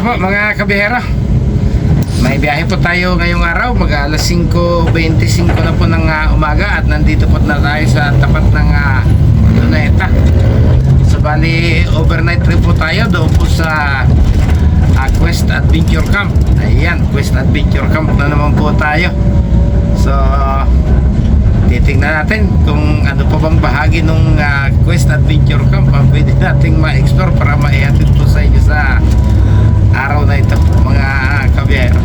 Kamusta po mga kabihero? May biyahe po tayo ngayong araw, mag alas 5:25 na po ng umaga at nandito po na tayo sa tapat ng Luneta. So bali, overnight trip po tayo doon po sa Quest Adventure Camp. Ayan, Quest Adventure Camp na naman po tayo. So titingnan natin kung ano pa bang bahagi ng Quest Adventure Camp ang pwede nating ma-explore para maihatid po sa inyo sa araw na ito mga kabiyero.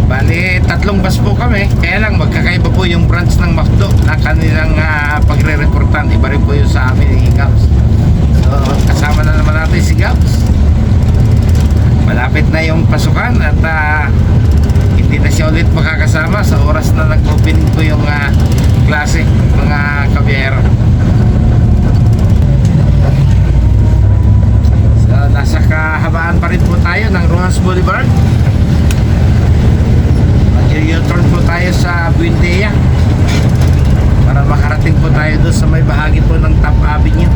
Bali, 3 bus po kami, kaya lang magkakaiba po yung branch ng MACDO na kanilang pagre-reportan. Iba rin po yung sa amin ni Gabs. So kasama na naman natin si Gabs. Malapit na yung pasukan at hindi na siya ulit makakasama sa oras na nag-opening po yung klase mga kabiyero. So nasa kahabaan pa rin po tayo ng Rojas Boulevard. Mag-u-turn po tayo sa Buendia para makarating po tayo doon sa may bahagi po ng Top Avenue.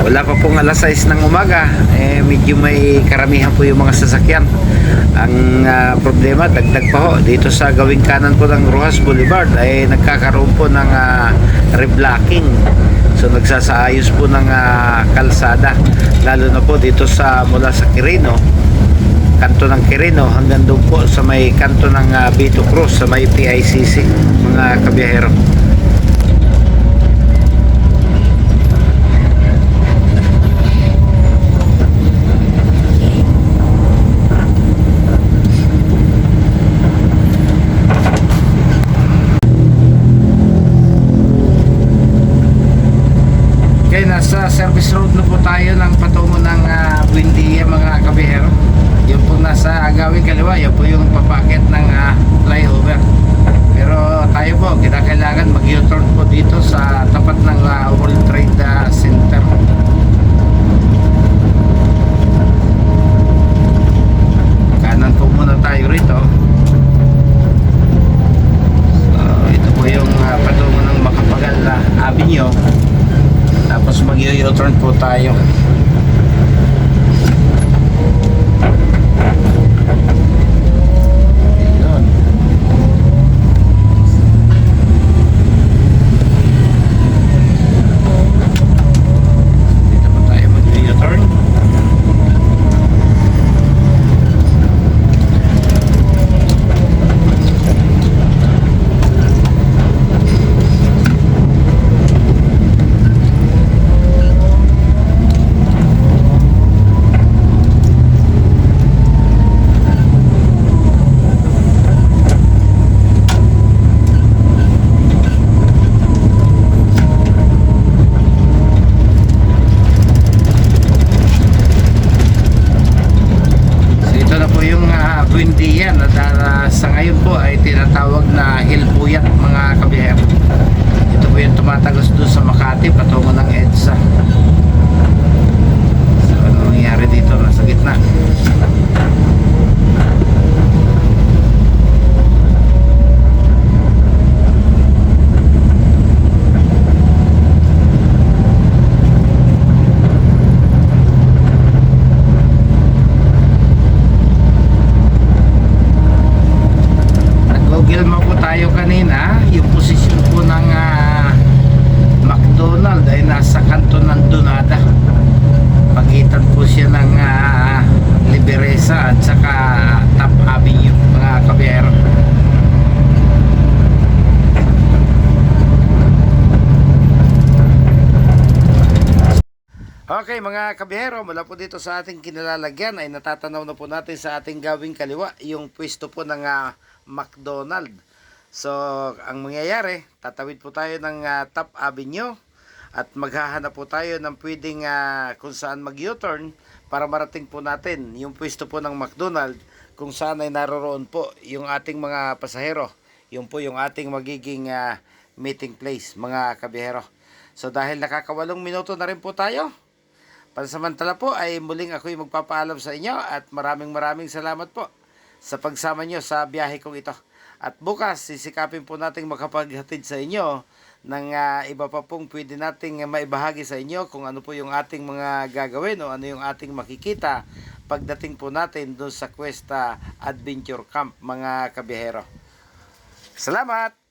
Wala pa pong alas 6 ng umaga, medyo may karamihan po yung mga sasakyan. Ang problema, dagdag pa ho dito sa gawing kanan po ng Rojas Boulevard ay nagkakaroon po ng reblocking. So nagsasaayos po ng kalsada, lalo na po dito sa mula sa Quirino, kanto ng Quirino hanggang doon po sa may kanto ng Vito Cruz sa may PICC mga kabiyahero. Nasa service road na po tayo ng patungo ng Buendia mga kabihero. Yung po nasa gawing kaliwa, yun po yung papakit ng flyover. Pero tayo po, kailangan mag-u-turn po dito sa tapat ng World Trade Center. Daanan po muna tayo rito. So, ito po yung patungo ng Macapagal Avenue. Tapos mag-u-turn po tayo. Ayun. Dito po tayo mag-u-turn. Buendia na sa ngayon po ay tinatawag na Hilpuyat mga kabihero. Ito po yung tumatagos doon sa Makati patungo ng EDSA. So ano nangyari dito? Nasa gitna. Google Map po tayo kanina, yung posisyon po ng McDonald ay nasa kanto ng Donada. Pagitan po siya ng Liberesa at saka Top Avenue mga kabiyero. Okay mga kabiyero, mula po dito sa ating kinalalagyan ay natatanaw na po natin sa ating gawing kaliwa yung pwesto po ng McDonald. So ang mangyayari, tatawid po tayo ng Top Avenue at maghahanap po tayo ng pwedeng kung saan mag-U-turn para marating po natin yung pwesto po ng McDonald kung saan ay naroroon po yung ating mga pasahero. Yung po yung ating magiging meeting place mga kabiyero. So dahil nakakawalong minuto na rin po tayo, pansamantala po ay muling ako'y magpapaalam sa inyo at maraming salamat po sa pagsama nyo sa biyahe kong ito. At bukas, sisikapin po nating makapaghatid sa inyo ng iba pa pong pwede nating maibahagi sa inyo kung ano po yung ating mga gagawin o ano yung ating makikita pagdating po natin doon sa Cuesta Adventure Camp mga kabihero. Salamat!